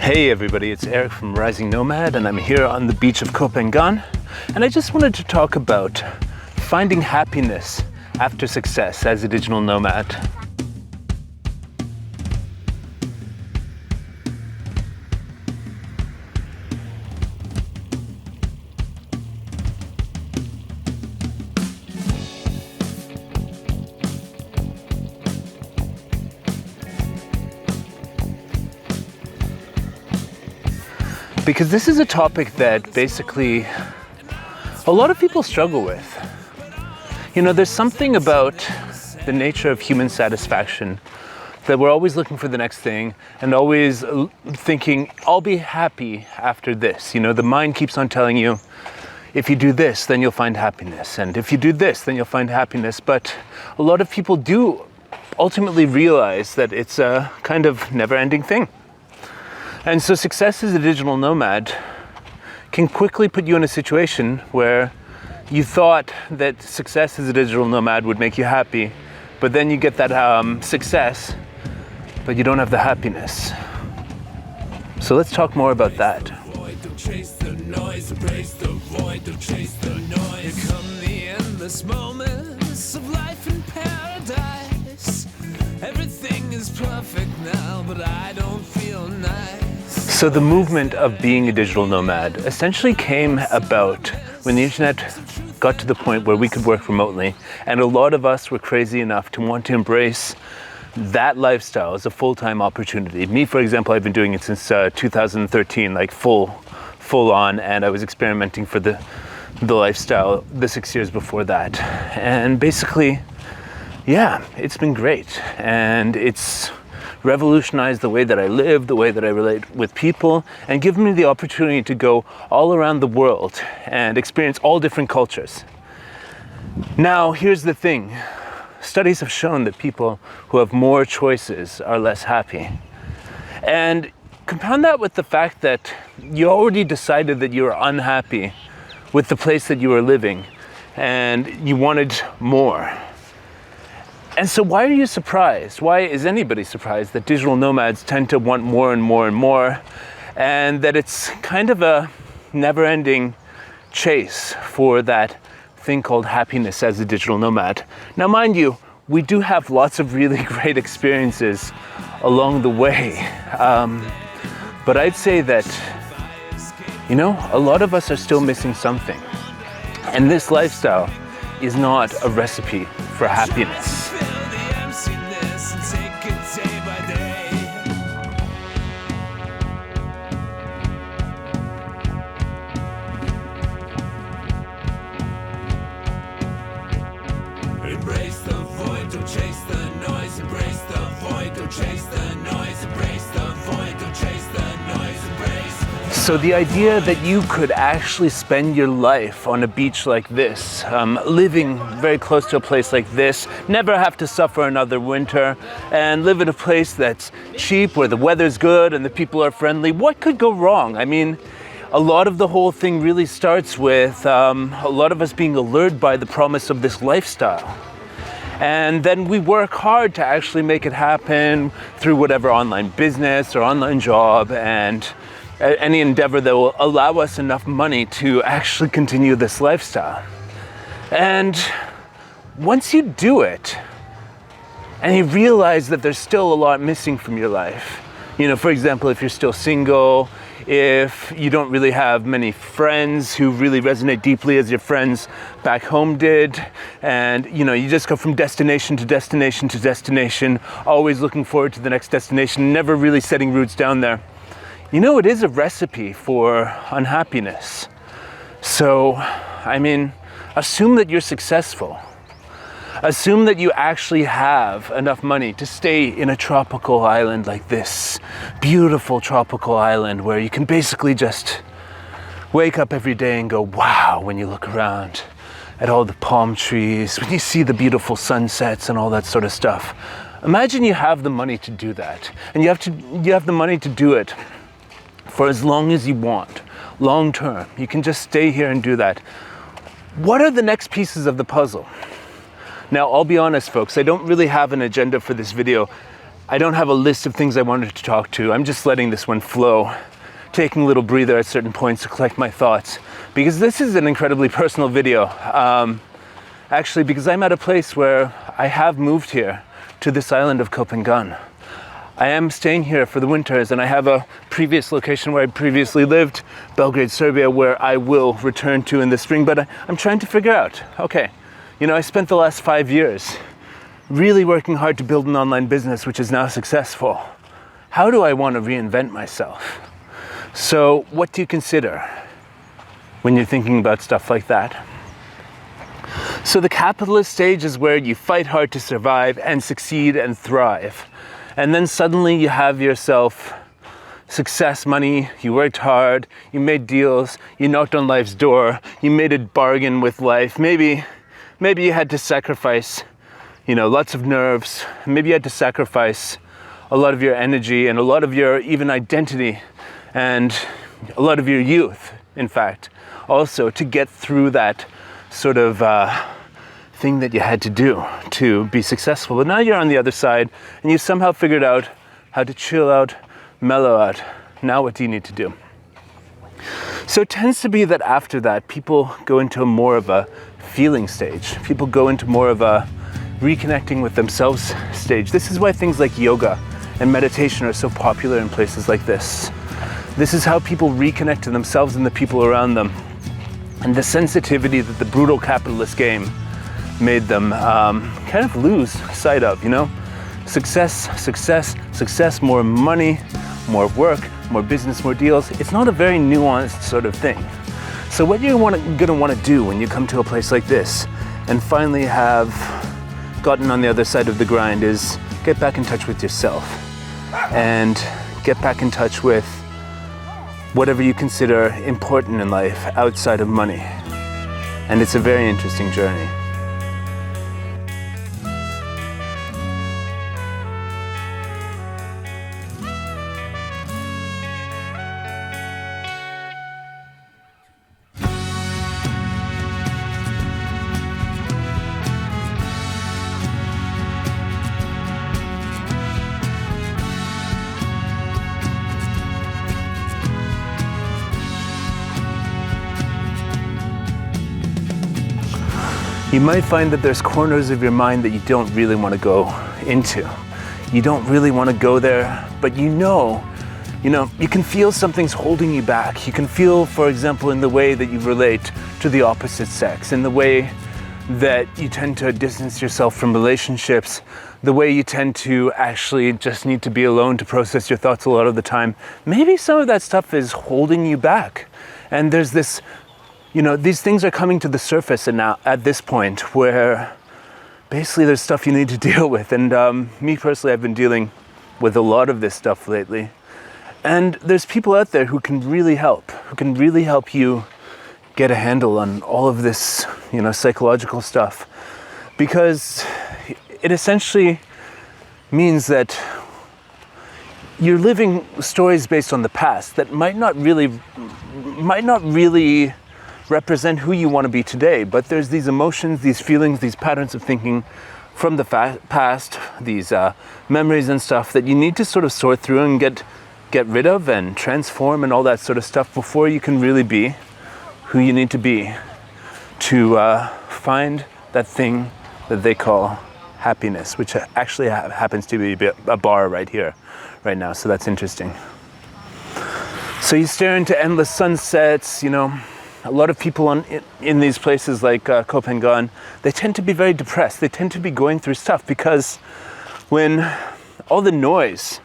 Hey everybody, it's Eric from Rising Nomad, and I'm here on the beach of Copenhagen, and I just wanted to talk about finding happiness after success as a digital nomad. Because this is a topic that basically a lot of people struggle with. You know, there's something about the nature of human satisfaction that we're always looking for the next thing and always thinking, I'll be happy after this. You know, the mind keeps on telling you, if you do this, then you'll find happiness. And if you do this, then you'll find happiness. But a lot of people do ultimately realize that it's a kind of never-ending thing. And so success as a digital nomad can quickly put you in a situation where you thought that success as a digital nomad would make you happy, but then you get that success, but you don't have the happiness. So let's talk more about that. Everything is perfect now, but I don't feel nice. So the movement of being a digital nomad essentially came about when the internet got to the point where we could work remotely, and a lot of us were crazy enough to want to embrace that lifestyle as a full-time opportunity. Me, for example, I've been doing it since 2013, like full on, and I was experimenting for the lifestyle the 6 years before that. And basically, yeah, it's been great, and it's revolutionized the way that I live, the way that I relate with people, and given me the opportunity to go all around the world and experience all different cultures. Now, here's the thing. Studies have shown that people who have more choices are less happy. And compound that with the fact that you already decided that you were unhappy with the place that you were living and you wanted more. And so why are you surprised? Why is anybody surprised that digital nomads tend to want more and more and more, and that it's kind of a never-ending chase for that thing called happiness as a digital nomad? Now, mind you, we do have lots of really great experiences along the way. But I'd say that, you know, a lot of us are still missing something. And this lifestyle is not a recipe for happiness. Embrace the void, don't chase the noise. Embrace the void, don't chase the noise. Embrace the void, don't chase the noise. Embrace. So the idea that you could actually spend your life on a beach like this, living very close to a place like this, never have to suffer another winter, and live in a place that's cheap, where the weather's good and the people are friendly, what could go wrong? I mean, a lot of the whole thing really starts with a lot of us being allured by the promise of this lifestyle. And then we work hard to actually make it happen through whatever online business or online job and any endeavor that will allow us enough money to actually continue this lifestyle. And once you do it, and you realize that there's still a lot missing from your life, you know, for example, if you're still single, if you don't really have many friends who really resonate deeply as your friends back home did, and you know, you just go from destination to destination to destination, always looking forward to the next destination, never really setting roots down there, you know, it is a recipe for unhappiness. So, I mean, assume that you're successful. Assume that you actually have enough money to stay in a tropical island like this, beautiful tropical island where you can basically just wake up every day and go, wow, when you look around at all the palm trees, when you see the beautiful sunsets and all that sort of stuff. Imagine you have the money to do that, and you have the money to do it for as long as you want, long term. You can just stay here and do that. What are the next pieces of the puzzle? Now, I'll be honest, folks, I don't really have an agenda for this video. I don't have a list of things I wanted to talk to. I'm just letting this one flow, taking a little breather at certain points to collect my thoughts, because this is an incredibly personal video. Actually, because I'm at a place where I have moved here to this island of Copenhagen. I am staying here for the winters, and I have a previous location where I previously lived, Belgrade, Serbia, where I will return to in the spring. But I'm trying to figure out, okay, you know, I spent the last 5 years really working hard to build an online business, which is now successful. How do I want to reinvent myself? So what do you consider when you're thinking about stuff like that? So the capitalist stage is where you fight hard to survive and succeed and thrive. And then suddenly you have yourself success money, you worked hard, you made deals, you knocked on life's door, you made a bargain with life. Maybe you had to sacrifice, you know, lots of nerves. Maybe you had to sacrifice a lot of your energy and a lot of your even identity and a lot of your youth, in fact, also to get through that sort of thing that you had to do to be successful. But now you're on the other side and you somehow figured out how to chill out, mellow out. Now what do you need to do? So it tends to be that after that, people go into more of a feeling stage. People go into more of a reconnecting with themselves stage. This is why things like yoga and meditation are so popular in places like this. This is how people reconnect to themselves and the people around them. And the sensitivity that the brutal capitalist game made them kind of lose sight of, you know? Success, more money, more work, more business, more deals. It's not a very nuanced sort of thing. So what you're gonna wanna do when you come to a place like this and finally have gotten on the other side of the grind is get back in touch with yourself and get back in touch with whatever you consider important in life outside of money. And it's a very interesting journey. You might find that there's corners of your mind that you don't really want to go into. You don't really want to go there, but you know, you can feel something's holding you back. You can feel, for example, in the way that you relate to the opposite sex, in the way that you tend to distance yourself from relationships, the way you tend to actually just need to be alone to process your thoughts a lot of the time. Maybe some of that stuff is holding you back. And there's this, these things are coming to the surface and now at this point where basically there's stuff you need to deal with. And me personally, I've been dealing with a lot of this stuff lately. And there's people out there who can really help you get a handle on all of this, psychological stuff. Because it essentially means that you're living stories based on the past that might not really represent who you want to be today, but there's these emotions, these feelings, these patterns of thinking from the past, these memories and stuff that you need to sort of sort through and get rid of and transform and all that sort of stuff before you can really be who you need to be to find that thing that they call happiness, which actually happens to be a bar right here, right now. So that's interesting. So you stare into endless sunsets, A lot of people in these places like Copenhagen, they tend to be very depressed. They tend to be going through stuff because when all the noise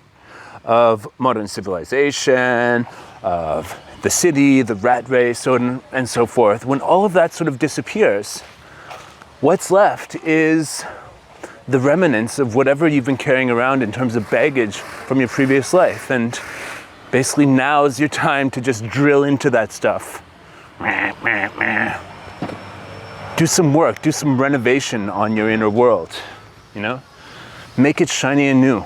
of modern civilization, of the city, the rat race, and so forth, when all of that sort of disappears, what's left is the remnants of whatever you've been carrying around in terms of baggage from your previous life. And basically now is your time to just drill into that stuff. Do some work, do some renovation on your inner world, Make it shiny and new.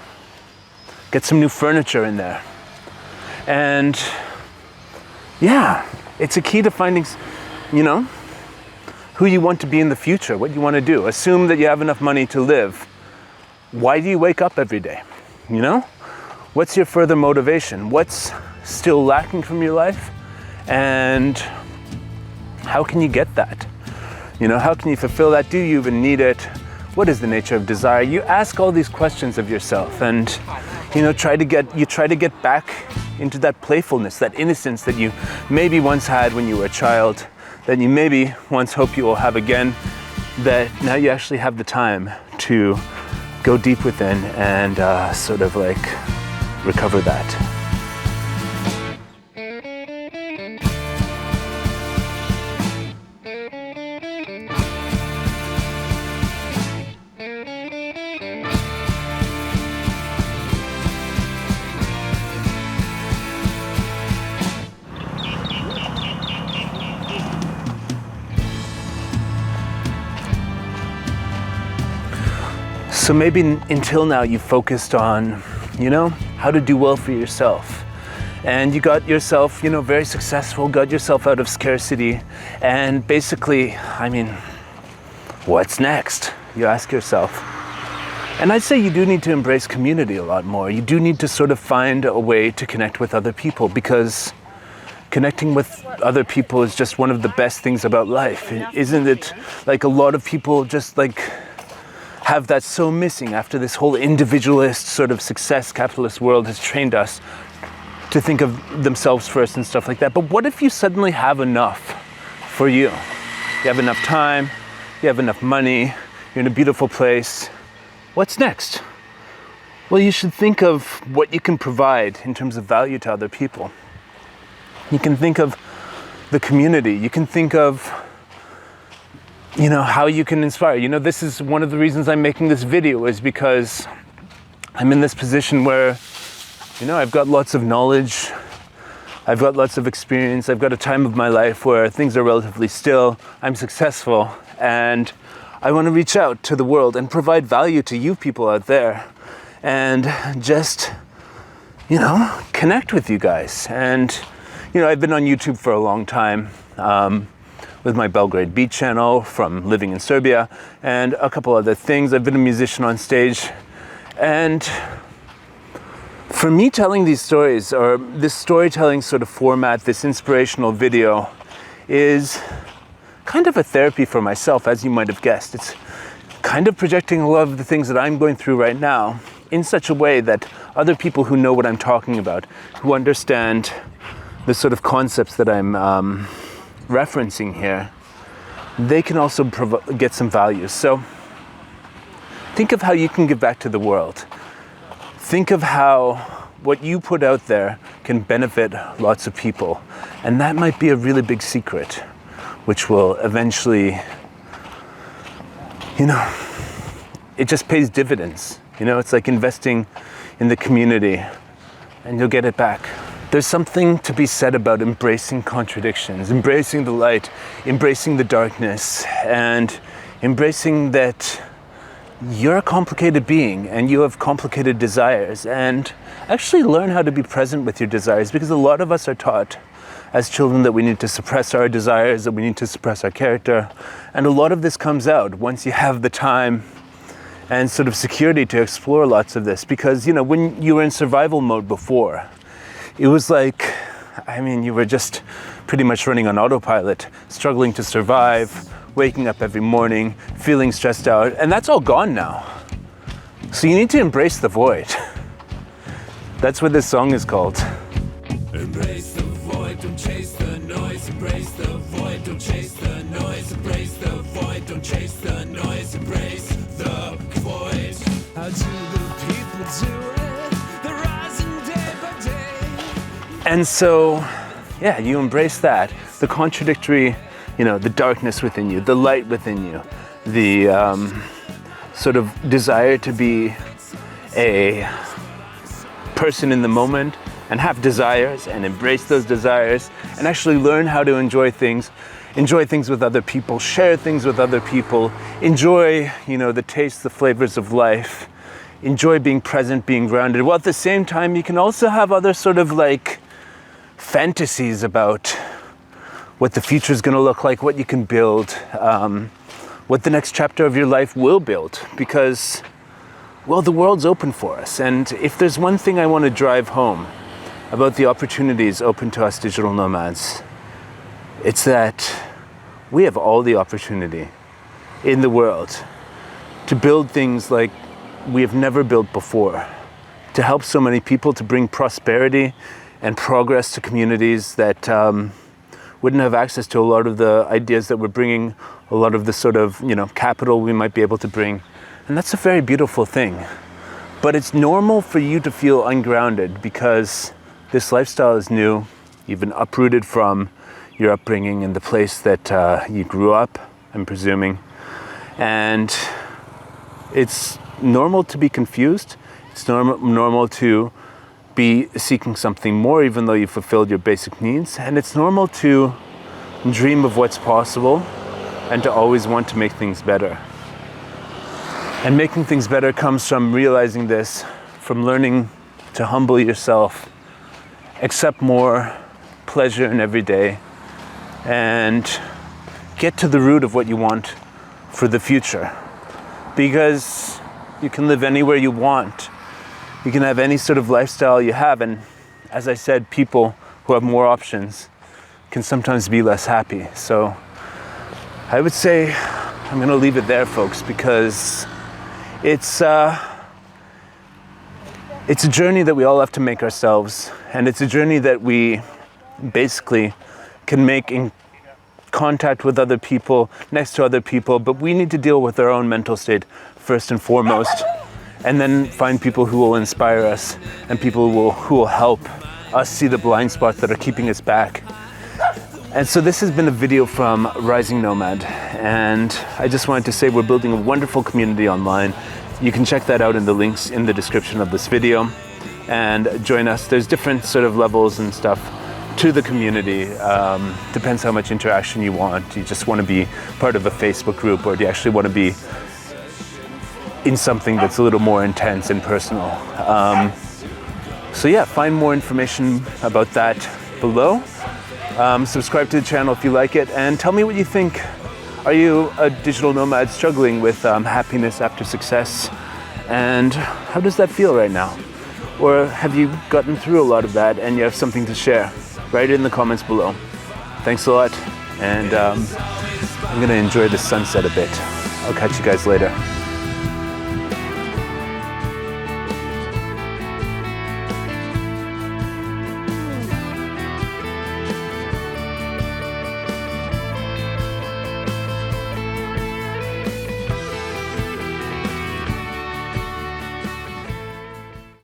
Get some new furniture in there. And it's a key to finding, who you want to be in the future, what you want to do. Assume that you have enough money to live. Why do you wake up every day? You know? What's your further motivation? What's still lacking from your life? And how can you get that? You know, how can you fulfill that? Do you even need it? What is the nature of desire? You ask all these questions of yourself, and try to get back into that playfulness, that innocence that you maybe once had when you were a child, that you maybe once hope you will have again, that now you actually have the time to go deep within and sort of like recover that. So maybe until now you focused on, how to do well for yourself. And you got yourself, very successful, got yourself out of scarcity. And basically, what's next? You ask yourself. And I'd say you do need to embrace community a lot more. You do need to sort of find a way to connect with other people, because connecting with other people is just one of the best things about life. Isn't it? Like, a lot of people just have that so missing after this whole individualist sort of success capitalist world has trained us to think of themselves first and stuff like that. But what if you suddenly have enough for you? You have enough time, you have enough money, you're in a beautiful place. What's next? Well, you should think of what you can provide in terms of value to other people. You can think of the community. You can think of how you can inspire. This is one of the reasons I'm making this video, is because I'm in this position where, I've got lots of knowledge, I've got lots of experience, I've got a time of my life where things are relatively still, I'm successful, and I want to reach out to the world and provide value to you people out there, and just, connect with you guys. And, I've been on YouTube for a long time, with my Belgrade Beat channel from living in Serbia and a couple other things. I've been a musician on stage. And for me, telling these stories, or this storytelling sort of format, this inspirational video, is kind of a therapy for myself, as you might have guessed. It's kind of projecting a lot of the things that I'm going through right now in such a way that other people who know what I'm talking about, who understand the sort of concepts that I'm referencing here, they can also get some value. So think of how you can give back to the world. Think of how what you put out there can benefit lots of people. And that might be a really big secret, which will eventually, it just pays dividends. It's like investing in the community, and you'll get it back. There's something to be said about embracing contradictions, embracing the light, embracing the darkness, and embracing that you're a complicated being and you have complicated desires, and actually learn how to be present with your desires, because a lot of us are taught as children that we need to suppress our desires, that we need to suppress our character. And a lot of this comes out once you have the time and sort of security to explore lots of this. Because, when you were in survival mode before, it was like, you were just pretty much running on autopilot, struggling to survive, waking up every morning, feeling stressed out, and that's all gone now. So you need to embrace the void. That's what this song is called. Embrace the void, don't chase the noise. Embrace the void, don't chase the noise. Embrace the void, don't chase the noise. Embrace the void. How do the people do it? They're rising day by day. And so, you embrace that. The contradictory, the darkness within you, the light within you, the sort of desire to be a person in the moment and have desires and embrace those desires and actually learn how to enjoy things with other people, share things with other people, enjoy, the tastes, the flavors of life, enjoy being present, being grounded. While at the same time, you can also have other sort of fantasies about what the future is going to look like, what you can build, what the next chapter of your life will build. Because well, the world's open for us. And if there's one thing I want to drive home about the opportunities open to us digital nomads, it's that we have all the opportunity in the world to build things like we have never built before, to help so many people, to bring prosperity and progress to communities that wouldn't have access to a lot of the ideas that we're bringing, a lot of the sort of, capital we might be able to bring. And that's a very beautiful thing. But it's normal for you to feel ungrounded because this lifestyle is new. You've been uprooted from your upbringing and the place that you grew up, I'm presuming. And it's normal to be confused. It's normal to be seeking something more, even though you fulfilled your basic needs. And it's normal to dream of what's possible and to always want to make things better. And making things better comes from realizing this, from learning to humble yourself, accept more pleasure in every day, and get to the root of what you want for the future. Because you can live anywhere you want. You can have any sort of lifestyle you have. And as I said, people who have more options can sometimes be less happy. So I would say I'm going to leave it there, folks, because it's a journey that we all have to make ourselves. And it's a journey that we basically can make in contact with other people, next to other people, but we need to deal with our own mental state first and foremost, and then find people who will inspire us and people who will help us see the blind spots that are keeping us back. And so this has been a video from Rising Nomad, and I just wanted to say we're building a wonderful community online. You can check that out in the links in the description of this video and join us. There's different sort of levels and stuff to the community. Depends how much interaction you want. Do you just want to be part of a Facebook group, or do you actually want to be in something that's a little more intense and personal? So yeah, find more information about that below. Subscribe to the channel if you like it, and tell me what you think. Are you a digital nomad struggling with happiness after success? And how does that feel right now? Or have you gotten through a lot of that and you have something to share? Write it in the comments below. Thanks a lot, and I'm gonna enjoy the sunset a bit. I'll catch you guys later.